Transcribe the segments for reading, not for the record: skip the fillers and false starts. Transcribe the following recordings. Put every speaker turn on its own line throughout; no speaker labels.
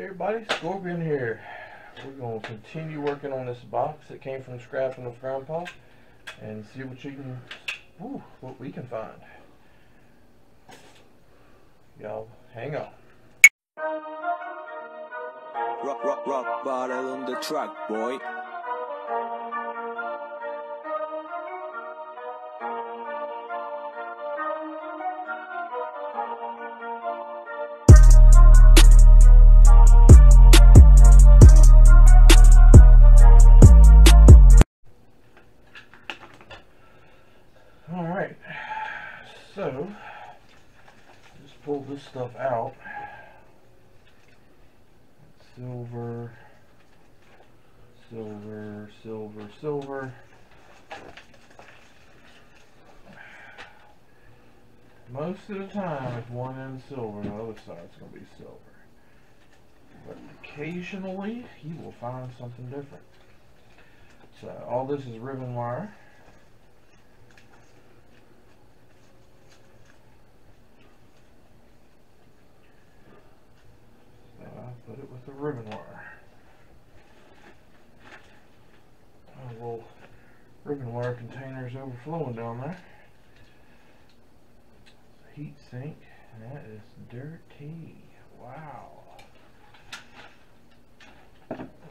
Hey everybody, Scorpion here. We're going to continue working on this box that came from scrapping with Grandpa and see what we can find. Y'all, hang on.
Rock bottle on the track, boy.
Alright, so just pull this stuff out. Silver, silver, silver, silver. Most of the time, if one end's silver, the other side's going to be silver. But occasionally, you will find something different. So, all this is ribbon wire. So, I put it with the ribbon wire. A little ribbon wire container's overflowing down there. Heat sink. That is dirty. Wow.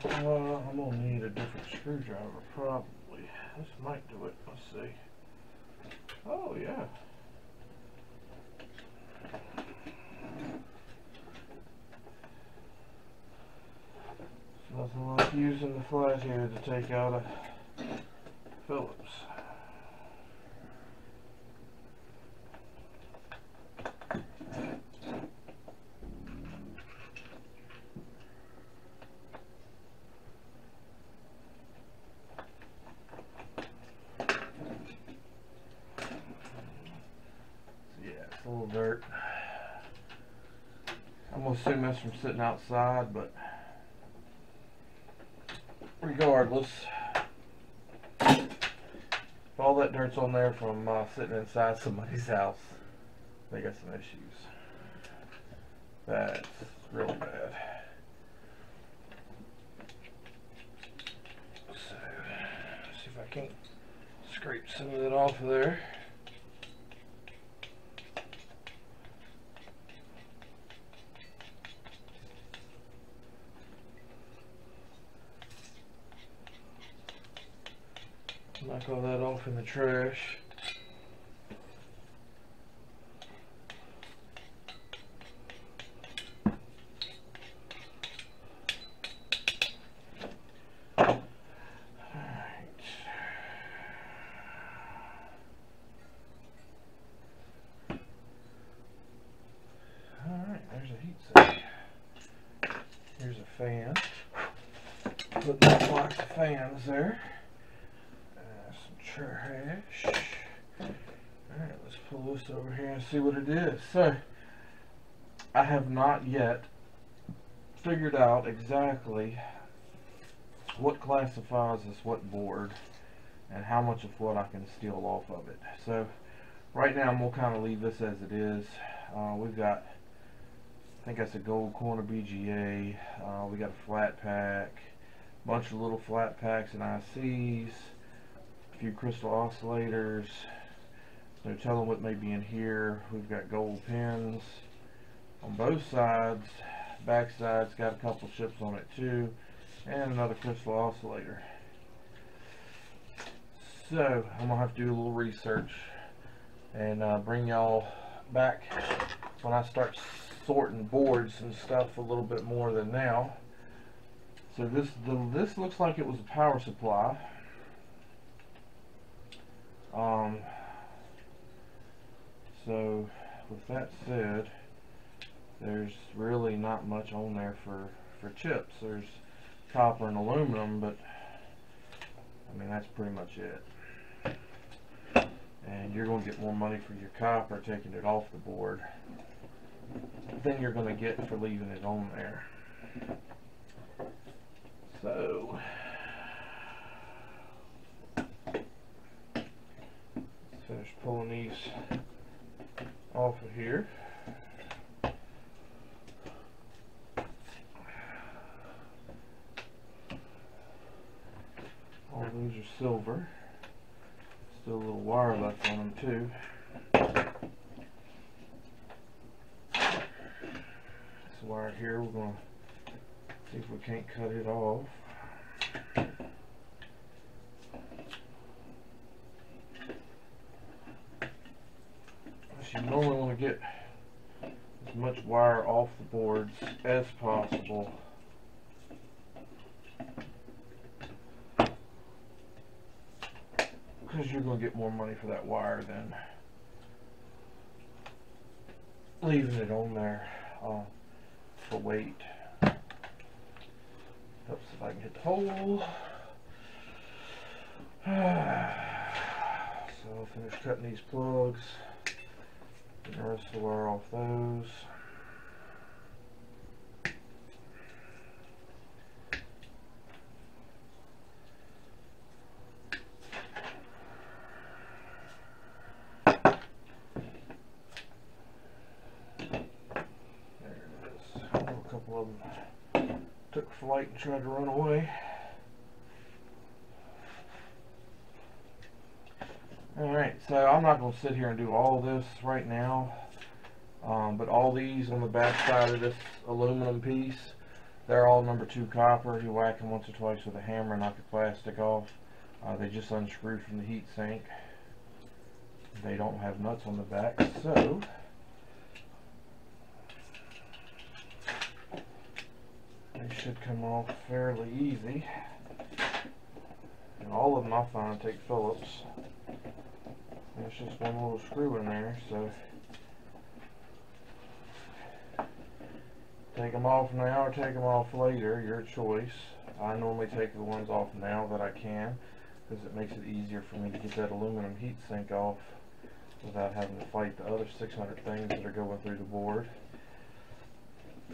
I'm gonna need a different screwdriver probably. This might do it. Let's see. Oh yeah. It's nothing like using the flathead to take out a Phillips. A little dirt. I'm gonna assume that's from sitting outside, but regardless, if all that dirt's on there from sitting inside somebody's house, they got some issues. That's really bad. So, let's see if I can't scrape some of that off of there. Knock all that off in the trash. Alright. Alright, there's a heat sink. Here's a fan. Put that box of fans there. Trash. Alright, let's pull this over here and see what it is. So, I have not yet figured out exactly what classifies as what board and how much of what I can steal off of it. So, right now I'm going to kind of leave this as it is. We've got, I think that's a gold corner BGA. We got a flat pack, a bunch of little flat packs and ICs. Few crystal oscillators. So tell them what may be in here. We've got gold pins on both sides. Back side's got a couple chips on it too, and another crystal oscillator. So I'm gonna have to do a little research and bring y'all back when I start sorting boards and stuff a little bit more than now. So this looks like it was a power supply. So with that said, there's really not much on there for chips. There's copper and aluminum, but I mean that's pretty much it. And you're going to get more money for your copper taking it off the board than you're going to get for leaving it on there. So finish pulling these off of here. silver. Still a little wire left on them too. This wire here, we're going to see if we can't cut it off. You normally want to get as much wire off the boards as possible. Because you're going to get more money for that wire than leaving it on there for weight. Helps if I can hit the hole. So I'll finish cutting these plugs. Get the rest of the wire off those. Took flight and tried to run away. Alright, so I'm not going to sit here and do all this right now, but all these on the back side of this aluminum piece, they're all number 2 copper. You whack them once or twice with a hammer and knock the plastic off. They just unscrew from the heat sink. They don't have nuts on the back, so they should come off fairly easy. And all of them I find take Phillips. There's just one little screw in there, so take them off now or take them off later, your choice. I normally take the ones off now that I can, because it makes it easier for me to get that aluminum heat sink off without having to fight the other 600 things that are going through the board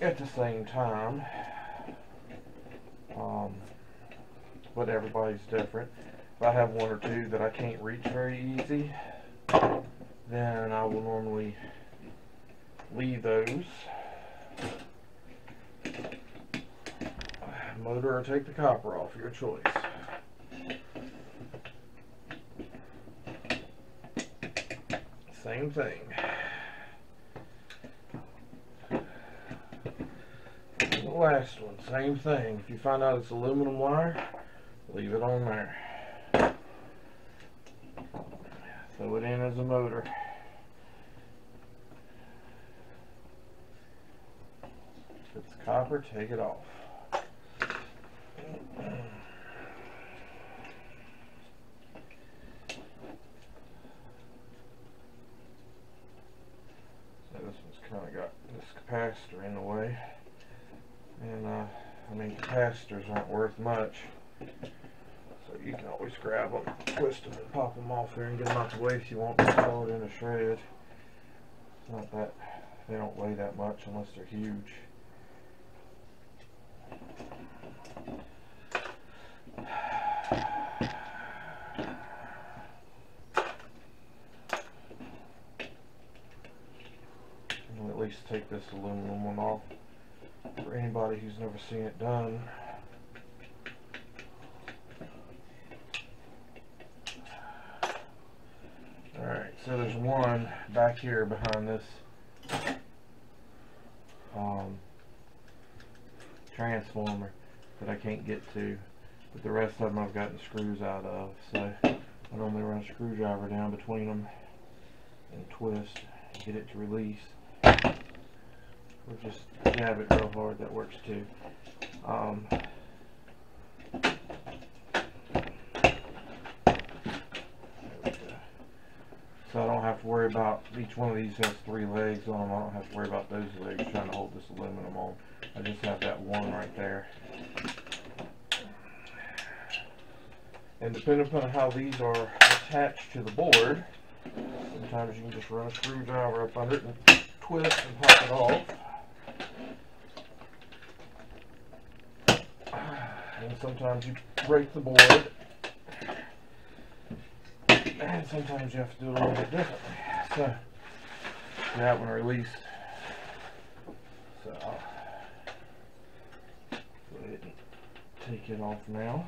at the same time. But everybody's different. If I have one or two that I can't reach very easy, then I will normally leave those. Motor or take the copper off, your choice. Same thing. The last one, same thing. If you find out it's aluminum wire, leave it on there. Throw it in as a motor. If it's copper, take it off. So this one's kind of got this capacitor in the way. And I mean, capacitors aren't worth much. So you can always grab them, twist them, and pop them off there and get them out the way if you want to throw it in a shred. It's not that, they don't weigh that much unless they're huge. And at least take this aluminum one off for anybody who's never seen it done. Alright, so there's one back here behind this transformer that I can't get to, but the rest of them I've gotten screws out of, so I normally run a screwdriver down between them and twist and get it to release, or just jab it real hard. That works too. So I don't have to worry about, each one of these has 3 legs on them. I don't have to worry about those legs trying to hold this aluminum on. I just have that one right there. And depending upon how these are attached to the board, sometimes you can just run a screwdriver up under it and twist and pop it off. And sometimes you break the board. And sometimes you have to do it a little bit differently. So, that one released. So, I'll go ahead and take it off now.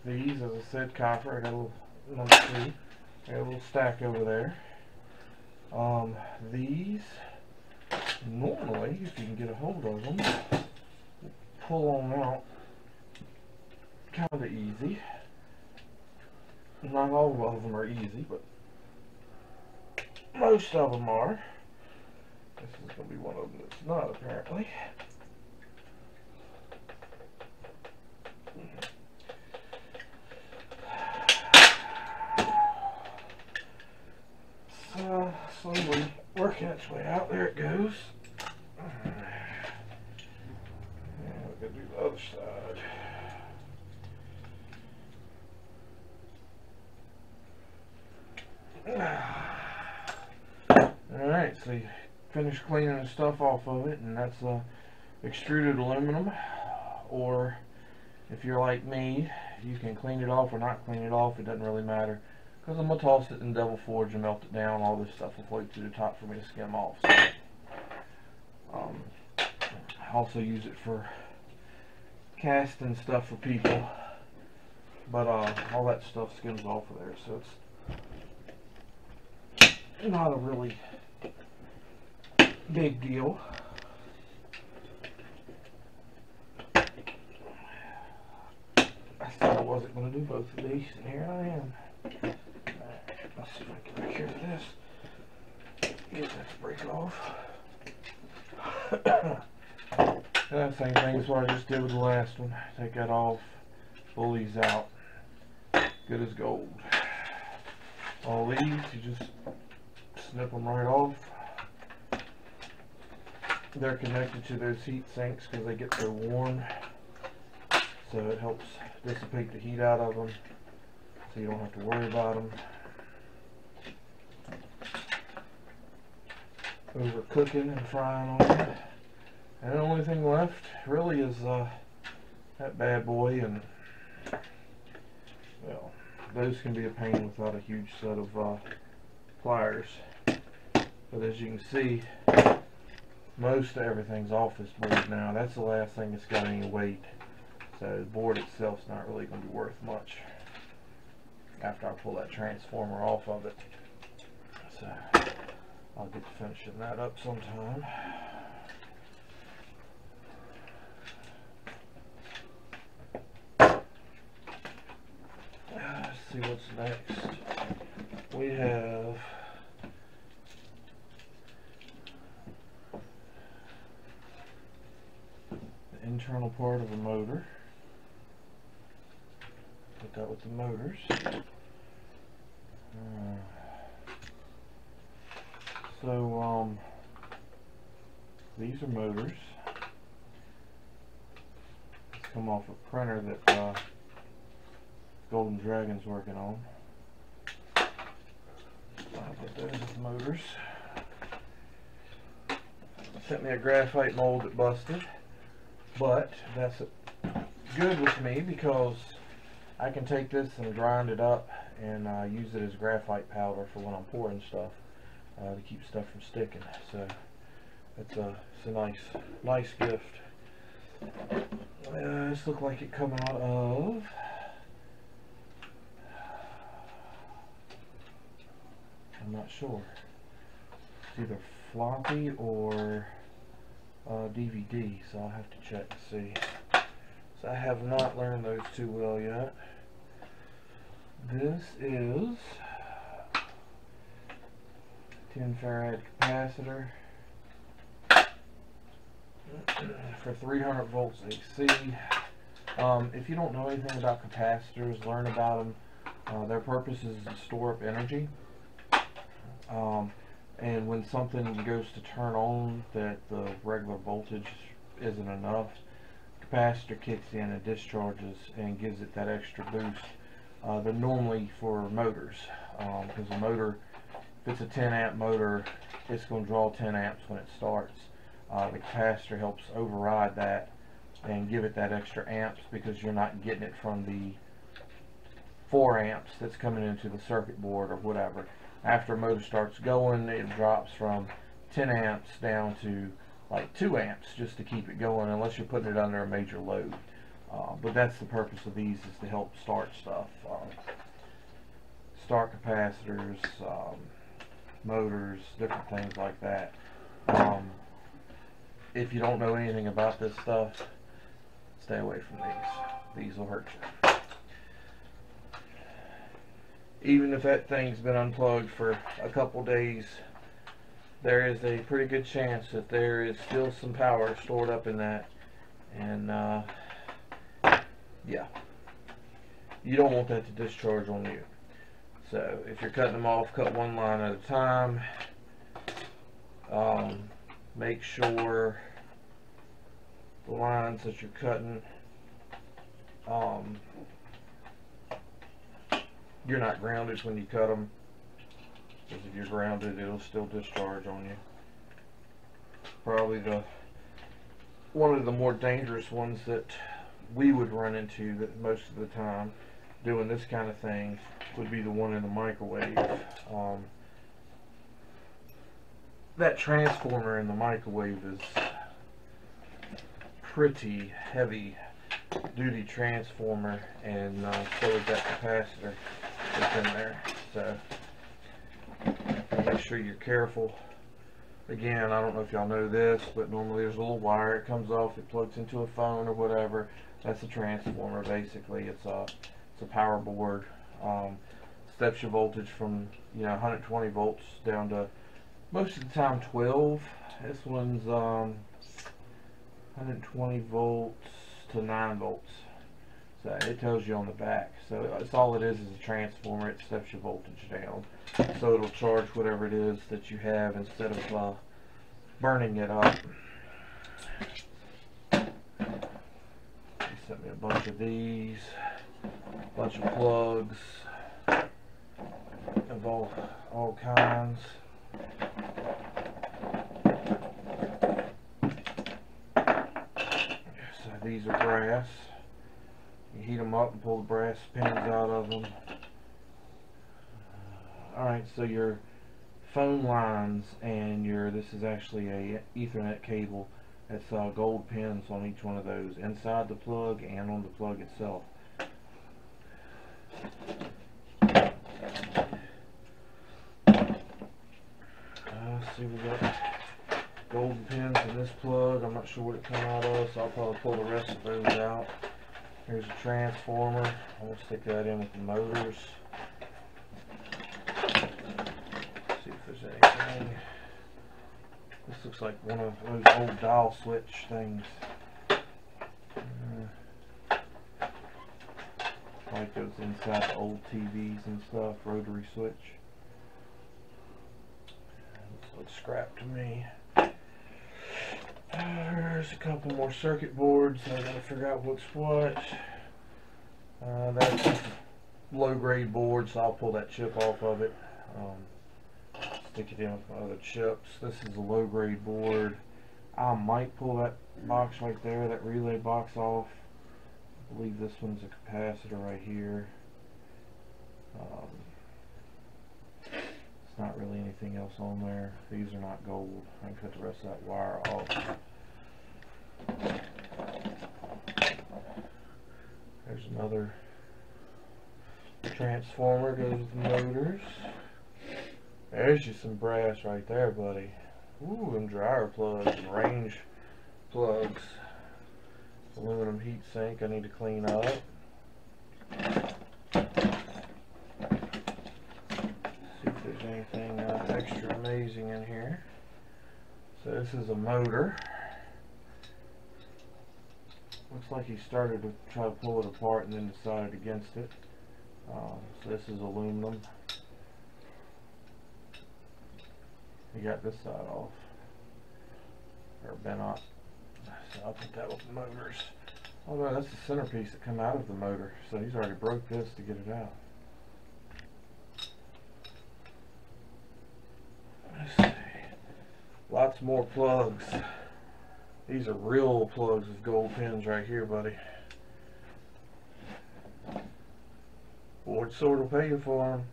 these, as I said, copper. I got a little number 2. I got a little stack over there. These, normally, if you can get a hold of them, pull them out kind of easy. Not all of them are easy, but most of them are. This is going to be one of them that's not, apparently. So, slowly working its way out. There it goes. And we're going to do the other side. Alright, so you finish cleaning the stuff off of it, and that's extruded aluminum. Or if you're like me, you can clean it off or not clean it off. It doesn't really matter, because I'm going to toss it in Devil Forge and melt it down. All this stuff will float to the top for me to skim off. So, I also use it for casting stuff for people, but all that stuff skims off of there, so it's not a really big deal. I said I wasn't going to do both of these, and here I am. Let's see if I can cure this. Get this break off. And same thing as what I just did with the last one. Take that off, pull these out. Good as gold. All these, you just snip them right off. They're connected to those heat sinks because they get so warm. So it helps dissipate the heat out of them, so you don't have to worry about them overcooking and frying on them. And the only thing left really is that bad boy, and well, those can be a pain without a huge set of pliers. But as you can see, most everything's off this board now. That's the last thing that's got any weight. So the board itself's not really going to be worth much after I pull that transformer off of it. So I'll get to finishing that up sometime. Let's see what's next. We have the internal part of a motor. Put that with the motors. So these are motors. These come off a printer that Golden Dragon's working on. I'll put those as motors. Sent me a graphite mold that busted, but that's good with me because I can take this and grind it up and use it as graphite powder for when I'm pouring stuff to keep stuff from sticking. So it's a nice gift. This looks like it coming out of I'm not sure. It's either floppy or DVD, so I'll have to check to see. So I have not learned those too well yet. This is 10 farad capacitor for 300 volts AC. If you don't know anything about capacitors, learn about them. Their purpose is to store up energy. And when something goes to turn on that the regular voltage isn't enough, capacitor kicks in and discharges and gives it that extra boost. They're normally for motors, because a motor, if it's a 10 amp motor, it's going to draw 10 amps when it starts. The capacitor helps override that and give it that extra amps, because you're not getting it from the 4 amps that's coming into the circuit board or whatever. After a motor starts going, it drops from 10 amps down to like 2 amps just to keep it going, unless you're putting it under a major load. But that's the purpose of these, is to help start stuff. Start capacitors, motors, different things like that. If you don't know anything about this stuff, stay away from these. These will hurt you. Even if that thing's been unplugged for a couple days, there is a pretty good chance that there is still some power stored up in that. And yeah, you don't want that to discharge on you. So if you're cutting them off, cut one line at a time. Make sure the lines that you're cutting, you're not grounded when you cut them, because if you're grounded, it'll still discharge on you. Probably one of the more dangerous ones that we would run into that most of the time doing this kind of thing would be the one in the microwave. That transformer in the microwave is pretty heavy duty transformer, and so is that capacitor that's in there. So make sure you're careful. Again, I don't know if y'all know this, but normally there's a little wire. It comes off, it plugs into a phone or whatever. That's a transformer basically. It's a power board. Steps your voltage from 120 volts down to most of the time 12. This one's 120 volts to 9 volts. So it tells you on the back. So it's all it is a transformer. It steps your voltage down, so it'll charge whatever it is that you have instead of burning it up. He sent me a bunch of these, a bunch of plugs of all kinds. So these are brass. You heat them up and pull the brass pins out of them. Alright, so your phone lines and this is actually a Ethernet cable. It's gold pins on each one of those, inside the plug and on the plug itself. See, we got golden pins in this plug. I'm not sure what it come out of, so I'll probably pull the rest of those out. Here's a transformer. I'm going to stick that in with the motors. See if there's anything. This looks like one of those old dial switch things. Like those inside the old TVs and stuff, rotary switch. Looks scrap to me. There's a couple more circuit boards. I gotta figure out what's what. That's a low grade board, so I'll pull that chip off of it. Stick it in with my other chips. This is a low grade board. I might pull that box right there, that relay box off. I believe this one's a capacitor right here. Not really anything else on there. These are not gold. I can cut the rest of that wire off. There's another transformer, goes with the motors. There's just some brass right there, buddy. Ooh, them dryer plugs and range plugs. Aluminum heat sink I need to clean up. Anything extra amazing in here. So this is a motor. Looks like he started to try to pull it apart and then decided against it. So this is aluminum. He got this side off, or bent off. So I'll put that with the motors. Oh no, that's the centerpiece that come out of the motor. So he's already broke this to get it out. Lots more plugs. These are real plugs with gold pins right here, buddy. Ford Sword will pay you for them.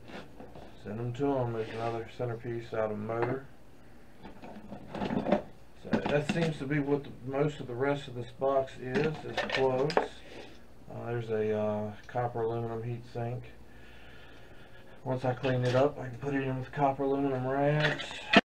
Send them to them. There's another centerpiece out of motor. So that seems to be what most of the rest of this box is plugs. There's a copper aluminum heat sink. Once I clean it up, I can put it in with copper aluminum rads.